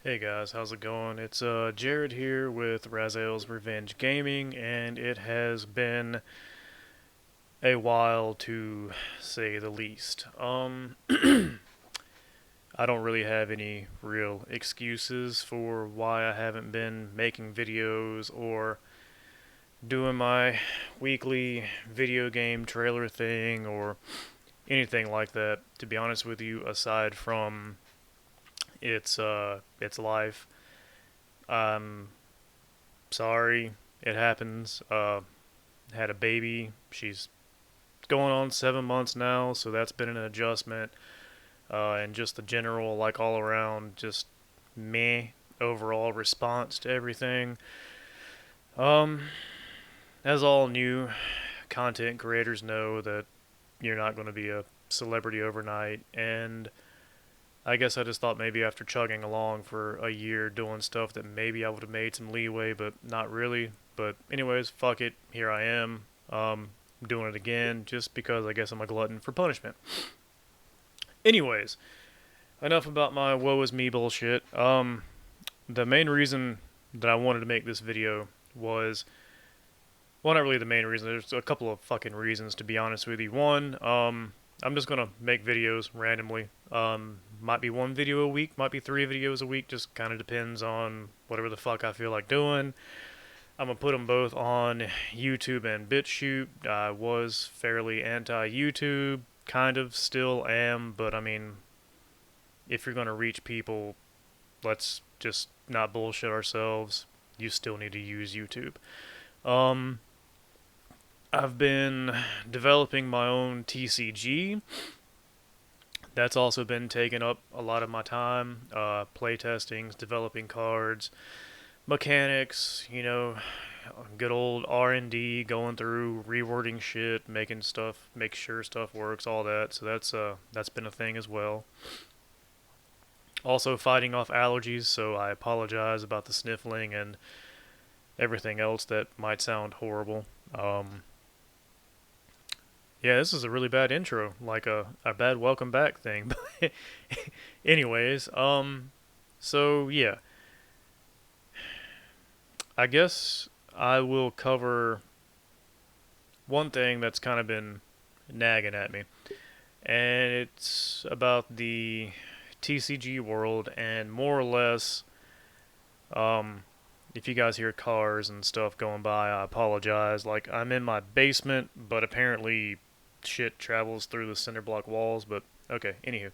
Hey guys, how's it going? It's Jared here with Razel's Revenge Gaming, and it has been a while to say the least. I don't really have any real excuses for why I haven't been making videos or doing my weekly video game trailer thing or anything like that. To be honest with you, aside from it's life. I'm sorry, it happens. Had a baby. She's going on 7 months now, so that's been an adjustment. And just the general, like all around, just meh overall response to everything. Um, as all new content creators know, that you're not going to be a celebrity overnight, and I guess I just thought maybe after chugging along for a year doing stuff that maybe I would have made some leeway, but not really. But anyways, fuck it. Here I am. Doing it again just because I guess I'm a glutton for punishment. Anyways, enough about my woe is me bullshit. The main reason that I wanted to make this video was, well, not really the main reason. There's a couple of fucking reasons, to be honest with you. One, I'm just gonna make videos randomly. Might be one video a week, might be three videos a week. Just kind of depends on whatever the fuck I feel like doing. I'm gonna put them both on YouTube and BitChute. I was fairly anti-YouTube, kind of still am, but I mean, if you're gonna reach people, let's just not bullshit ourselves. You still need to use YouTube. Um, I've been developing my own TCG. That's also been taking up a lot of my time. Play testings, developing cards, mechanics, good old R&D, going through rewording shit, making stuff, make sure stuff works, all that. So that's been a thing as well. Also fighting off allergies, so I apologize about the sniffling and everything else that might sound horrible. Yeah, this is a really bad intro, like a bad welcome back thing. But anyways, so yeah, I guess I will cover one thing that's kind of been nagging at me, and it's about the TCG world, and more or less, um, if you guys hear cars and stuff going by, I apologize. Like, I'm in my basement, but apparently shit travels through the cinder block walls, but okay, anywho.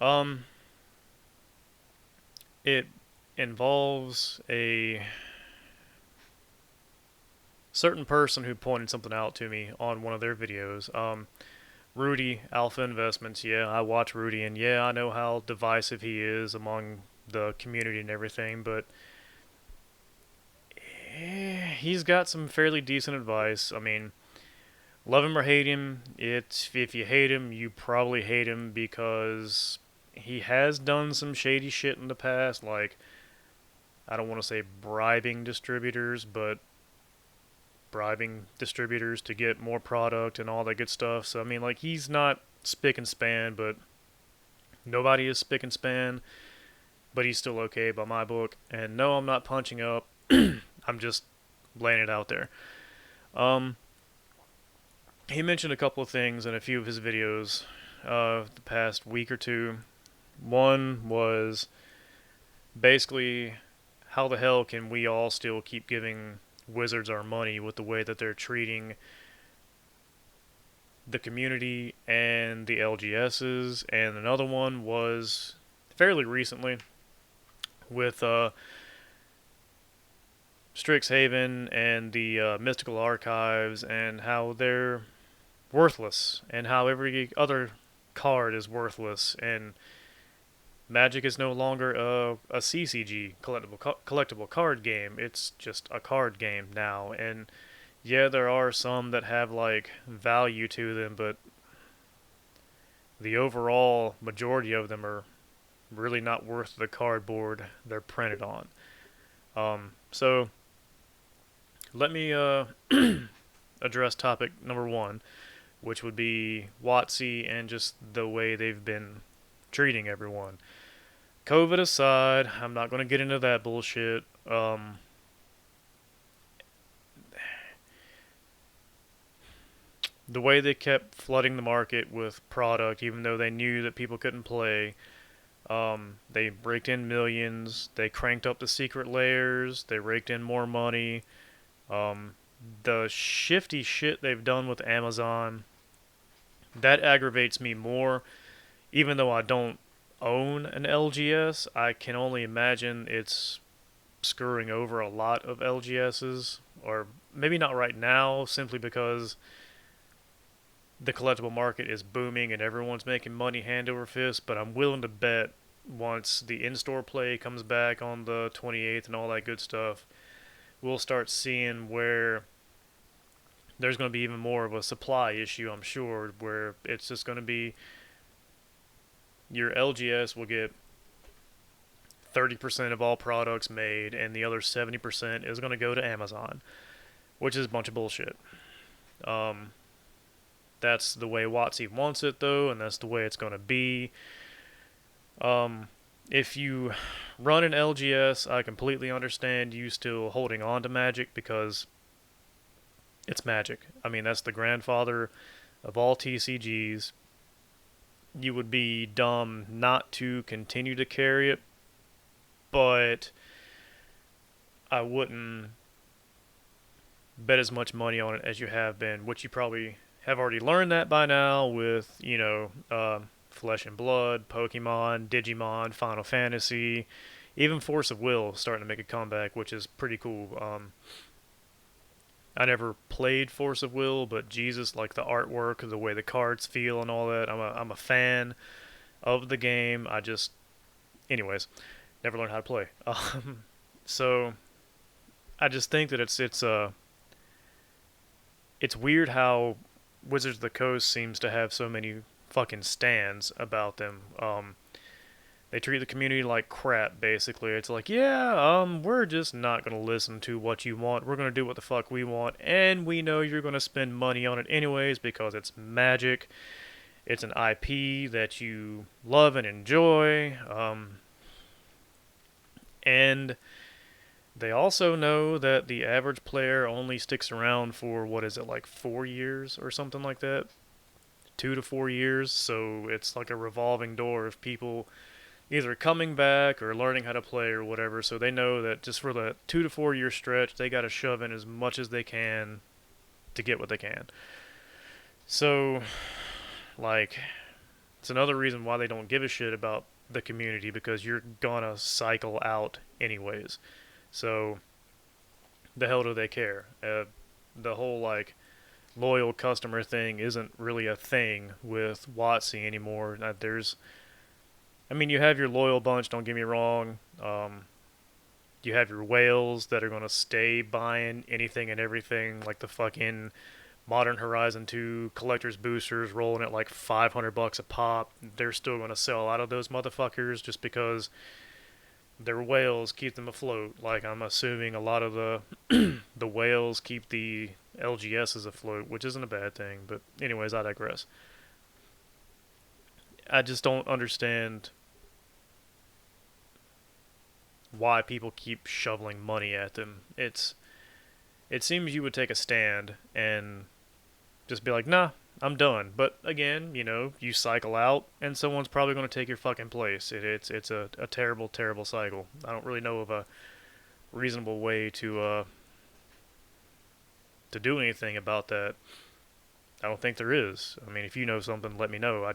Um, it involves a certain person who pointed something out to me on one of their videos. Rudy, Alpha Investments, yeah, I watch Rudy, and yeah, I know how divisive he is among the community and everything, but he's got some fairly decent advice. I mean, love him or hate him, it's if you hate him, you probably hate him because he has done some shady shit in the past, like I don't want to say bribing distributors, but bribing distributors to get more product and all that good stuff. So I mean, like he's not spick and span, but nobody is spick and span. But he's still okay by my book. And no, I'm not punching up. I'm just laying it out there. Um, he mentioned a couple of things in a few of his videos the past week or two. One was basically how the hell can we all still keep giving Wizards our money with the way that they're treating the community and the LGSs. And another one was fairly recently with Strixhaven and the Mystical Archives and how they're worthless and how every other card is worthless and Magic is no longer a CCG collectible card game. It's just a card game now. And yeah, there are some that have like value to them, but the overall majority of them are really not worth the cardboard they're printed on. So let me address topic number one, which would be WotC and just the way they've been treating everyone. COVID aside, I'm not going to get into that bullshit. The way they kept flooding the market with product, even though they knew that people couldn't play, they raked in millions. They cranked up the secret layers. They raked in more money. Um, the shifty shit they've done with Amazon, that aggravates me more. Even though I don't own an LGS, I can only imagine it's screwing over a lot of LGSs, or maybe not right now, simply because the collectible market is booming and everyone's making money hand over fist. But I'm willing to bet once the in-store play comes back on the 28th and all that good stuff, we'll start seeing where there's going to be even more of a supply issue, I'm sure, where it's just going to be your LGS will get 30% of all products made, and the other 70% is going to go to Amazon, which is a bunch of bullshit. Um, that's the way WotC wants it, though, and that's the way it's going to be. If you run an LGS, I completely understand you still holding on to Magic because it's Magic. I mean, that's the grandfather of all TCGs. You would be dumb not to continue to carry it, but I wouldn't bet as much money on it as you have been, which you probably have already learned that by now with, Flesh and Blood, Pokemon, Digimon, Final Fantasy, even Force of Will starting to make a comeback, which is pretty cool. I never played Force of Will, but Jesus, like the artwork, the way the cards feel and all that, I'm a fan of the game. Anyways, never learned how to play. So I just think that it's weird how Wizards of the Coast seems to have so many fucking stands about them. They treat the community like crap, basically. It's like, yeah, we're just not gonna listen to what you want. We're gonna do what the fuck we want, and we know you're gonna spend money on it anyways because it's Magic. It's an IP that you love and enjoy. And they also know that the average player only sticks around for, what is it, like 4 years or something like that? 2 to 4 years. So it's like a revolving door of people either coming back or learning how to play or whatever. So they know that just for the 2 to 4 year stretch, they got to shove in as much as they can to get what they can. So, like, it's another reason why they don't give a shit about the community, because you're gonna cycle out anyways. So, the hell do they care? The whole, like, loyal customer thing isn't really a thing with WotC anymore. You have your loyal bunch, don't get me wrong. You have your whales that are going to stay buying anything and everything, like the fucking Modern Horizon 2 collector's boosters rolling at like $500 a pop. They're still going to sell out of those motherfuckers just because their whales keep them afloat. Like, I'm assuming a lot of the the whales keep the LGSs afloat, which isn't a bad thing. But anyways, I digress. I just don't understand why people keep shoveling money at them. It seems you would take a stand and just be like, nah, I'm done. But again, you cycle out, and someone's probably going to take your fucking place. It's a terrible, terrible cycle. I don't really know of a reasonable way to do anything about that. I don't think there is. I mean, if you know something, let me know.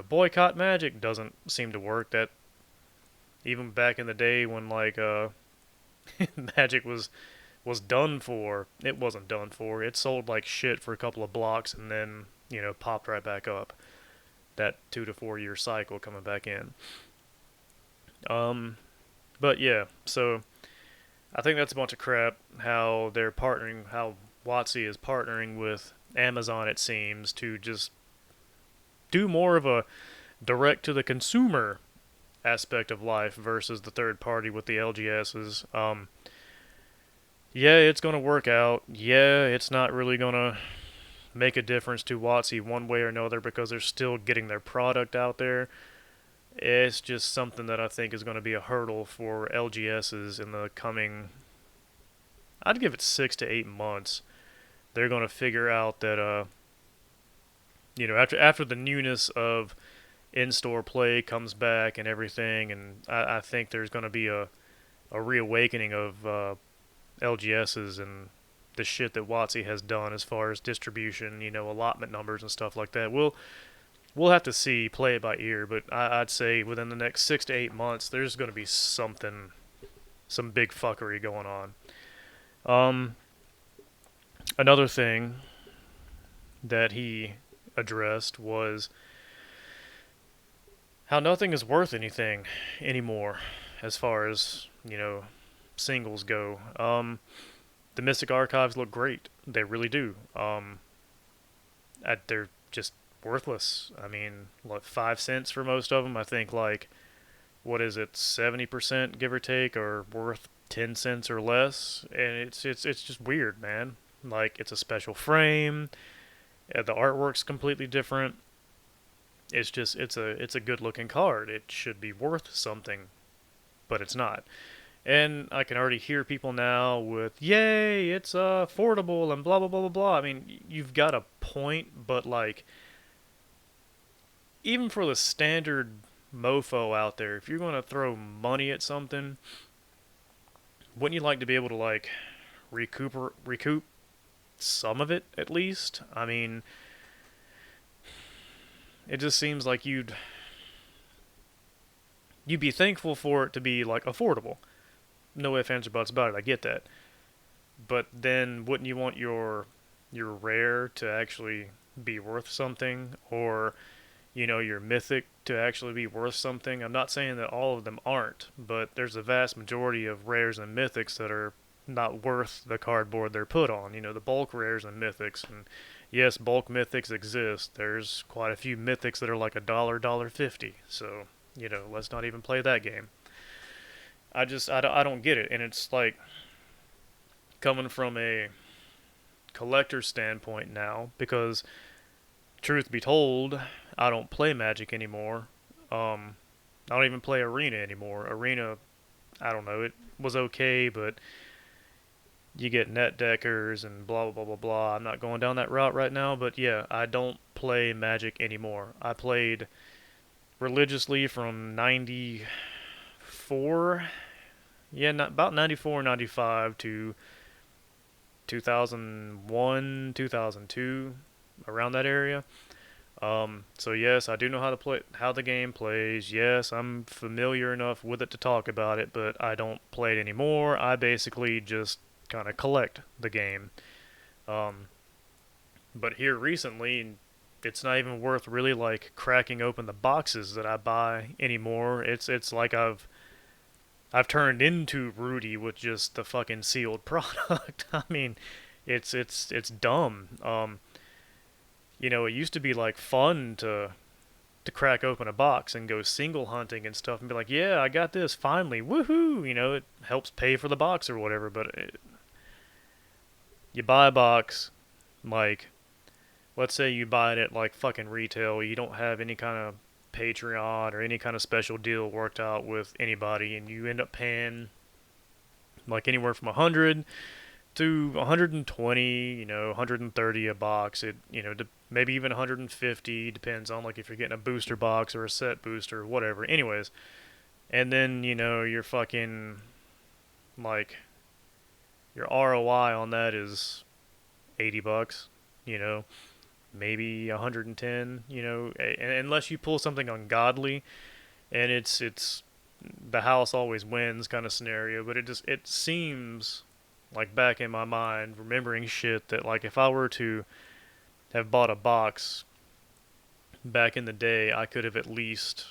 Boycott Magic doesn't seem to work. That even back in the day when Magic was done for, it wasn't done for. It sold like shit for a couple of blocks and then popped right back up. That 2 to 4 year cycle coming back in. But yeah, so I think that's a bunch of crap. How WotC is partnering with Amazon, it seems, to just do more of a direct to the consumer aspect of life versus the third party with the LGSs. Yeah, it's going to work out. Yeah, it's not really going to make a difference to WotC one way or another because they're still getting their product out there. It's just something that I think is going to be a hurdle for LGSs in the coming. I'd give it 6 to 8 months. They're going to figure out that after the newness of in-store play comes back and everything, and I think there's going to be a reawakening of LGSs and the shit that WotC has done as far as distribution, allotment numbers and stuff like that. We'll have to see, play it by ear, but I'd say within the next 6 to 8 months, there's going to be some big fuckery going on. Um, Another thing that he addressed was how nothing is worth anything anymore as far as, singles go. The Mystic Archives look great. They really do. They're just worthless. I mean, what, 5 cents for most of them? I think, like, what is it, 70% give or take, are worth 10 cents or less, and it's just weird, man. Like, it's a special frame. The artwork's completely different. It's a good looking card. It should be worth something, but it's not. And I can already hear people now with, "Yay, it's affordable," and blah blah blah blah blah. I mean, you've got a point, but like, even for the standard mofo out there, if you're going to throw money at something, wouldn't you like to be able to like recoup some of it at least? I mean, it just seems like you'd be thankful for it to be like affordable. No ifs, ands, or buts about it. I get that, but then wouldn't you want your rare to actually be worth something, or your mythic to actually be worth something? I'm not saying that all of them aren't, but there's a vast majority of rares and mythics that are not worth the cardboard they're put on. The bulk rares and mythics, and yes, bulk mythics exist. There's quite a few mythics that are like $1.50. So, let's not even play that game. I don't get it. And it's like, coming from a collector standpoint now, because truth be told, I don't play Magic anymore. I don't even play Arena anymore. Arena, I don't know, it was okay, but you get net deckers and blah blah blah blah blah. I'm not going down that route right now, but yeah, I don't play Magic anymore. I played religiously from 94, yeah, about 94, 95 to 2001, 2002, around that area. So yes, I do know how to play, how the game plays. Yes, I'm familiar enough with it to talk about it, but I don't play it anymore. I basically just kind of collect the game. Um, but here recently, it's not even worth really like cracking open the boxes that I buy anymore. It's like I've turned into Rudy with just the fucking sealed product. I mean, it's dumb. It used to be like fun to crack open a box and go single hunting and stuff and be like, yeah, I got this finally, woohoo! It helps pay for the box or whatever. But you buy a box, like, let's say you buy it at like fucking retail, you don't have any kind of Patreon or any kind of special deal worked out with anybody, and you end up paying like anywhere from 100 to 120, 130 a box. Maybe even 150, depends on like if you're getting a booster box or a set booster, whatever. Anyways, and then you're fucking like, your ROI on that is $80, maybe 110, unless you pull something ungodly, and it's the house always wins kind of scenario. But it seems like, back in my mind, remembering shit, that like if I were to have bought a box back in the day, I could have at least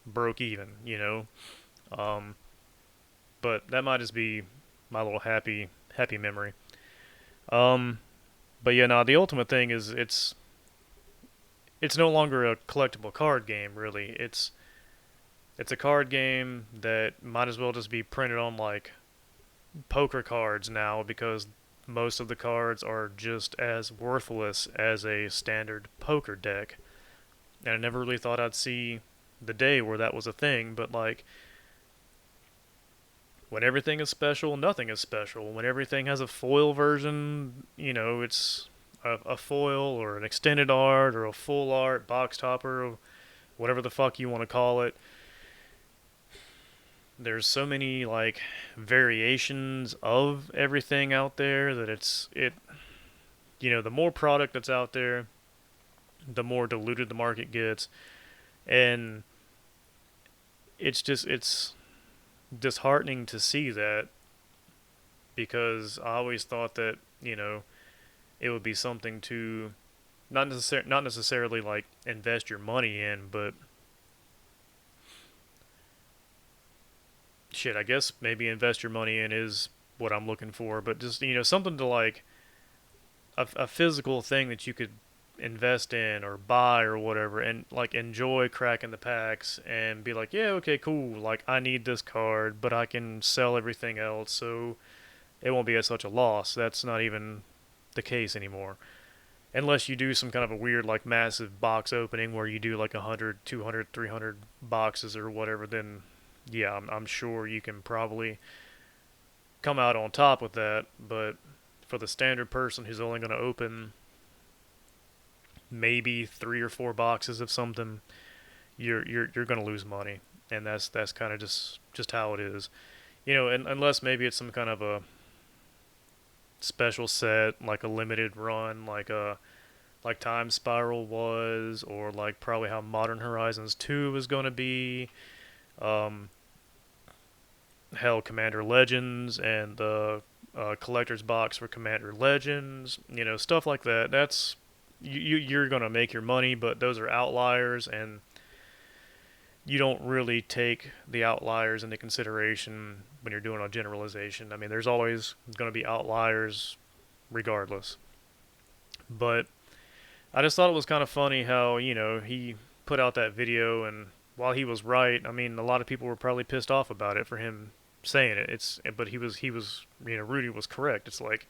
broke even. Um, but that might just be my little happy memory. Um, but yeah, no, the ultimate thing is it's no longer a collectible card game, really. It's a card game that might as well just be printed on like poker cards now, because most of the cards are just as worthless as a standard poker deck. And I never really thought I'd see the day where that was a thing, but like when everything is special, nothing is special. When everything has a foil version, it's a foil or an extended art or a full art box topper or whatever the fuck you want to call it. There's so many like variations of everything out there that the more product that's out there, the more diluted the market gets, and it's disheartening to see that, because I always thought that it would be something to not necessarily like invest your money in, but shit, I guess maybe invest your money in is what I'm looking for, but just something to like a physical thing that you could invest in or buy or whatever, and like enjoy cracking the packs and be like, yeah, okay, cool, like I need this card but I can sell everything else, so it won't be at such a loss. That's not even the case anymore, unless you do some kind of a weird like massive box opening where you do like 100, 200, 300 boxes or whatever. Then yeah, I'm sure you can probably come out on top with that. But for the standard person who's only going to open maybe 3 or 4 boxes of something, you're going to lose money, and that's kind of just how it is. And unless maybe it's some kind of a special set, like a limited run, like Time Spiral was, or like probably how Modern Horizons 2 was going to be. Um, Hell, Commander Legends and the collector's box for Commander Legends, stuff like that. That's you're gonna make your money, but those are outliers, and you don't really take the outliers into consideration when you're doing a generalization. I mean, there's always going to be outliers regardless. But I just thought it was kind of funny how, he put out that video, and while he was right, I mean, a lot of people were probably pissed off about it for him saying it. But he was, Rudy was correct. It's like,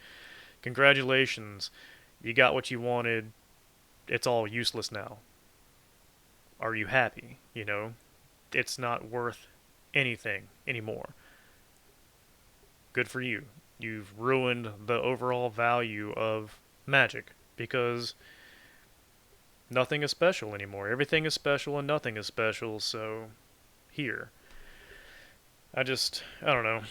congratulations, you got what you wanted. It's all useless now. Are you happy? It's not worth anything anymore. Good for you. You've ruined the overall value of Magic, because nothing is special anymore. Everything is special and nothing is special, so here. I don't know.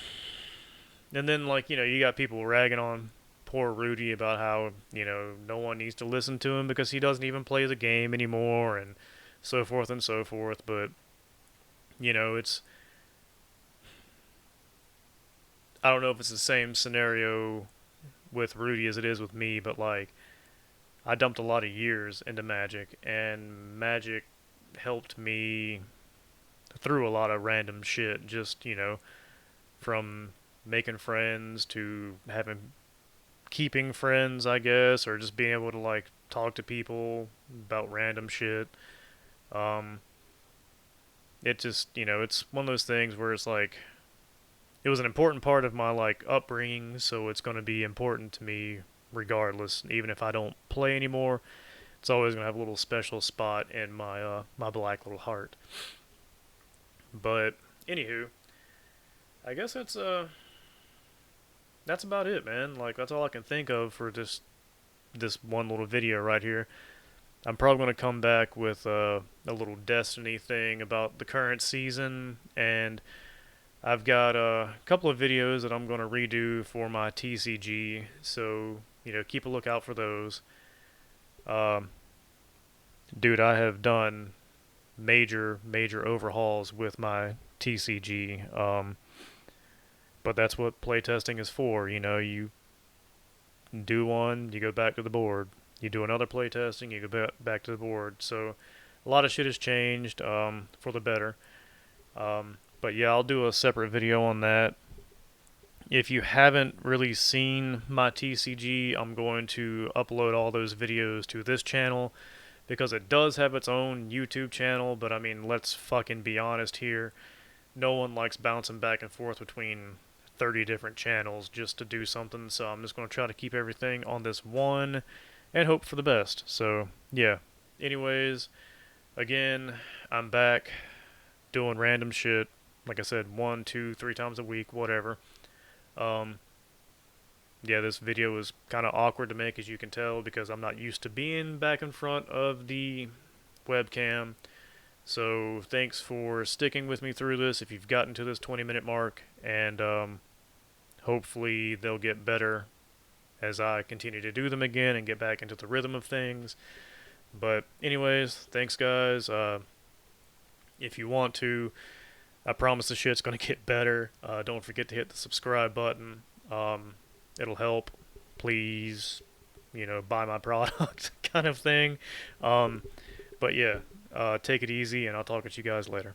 And then, like, you got people ragging on poor Rudy about how, no one needs to listen to him because he doesn't even play the game anymore, and so forth and so forth. But it's, I don't know if it's the same scenario with Rudy as it is with me, but like I dumped a lot of years into Magic, and Magic helped me through a lot of random shit. Just from making friends to having keeping friends, I guess, or just being able to like talk to people about random shit. Um, it just it's one of those things where it's like it was an important part of my like upbringing, so it's going to be important to me regardless. Even if I don't play anymore, it's always going to have a little special spot in my black little heart. But anywho, I guess that's about it, man. Like that's all I can think of for this one little video right here. I'm probably going to come back with a little Destiny thing about the current season, and I've got a couple of videos that I'm going to redo for my TCG, so, keep a lookout for those. Um, Dude, I have done major overhauls with my TCG, but that's what playtesting is for. You do one, you go back to the board. You do another playtesting, you go back to the board. So a lot of shit has changed for the better. But yeah, I'll do a separate video on that. If you haven't really seen my TCG, I'm going to upload all those videos to this channel, because it does have its own YouTube channel, but I mean, let's fucking be honest here. No one likes bouncing back and forth between 30 different channels just to do something, so I'm just going to try to keep everything on this one and hope for the best. So, yeah. Anyways, again, I'm back doing random shit. Like I said, 1, 2, 3 times a week, whatever. Um, yeah, this video is kind of awkward to make, as you can tell, because I'm not used to being back in front of the webcam. So thanks for sticking with me through this. If you've gotten to this 20-minute mark, and hopefully they'll get better as I continue to do them again and get back into the rhythm of things. But anyways, thanks guys. If you want to, I promise the shit's gonna get better. Don't forget to hit the subscribe button. It'll help. Please, buy my product kind of thing. But yeah, take it easy, and I'll talk with you guys later.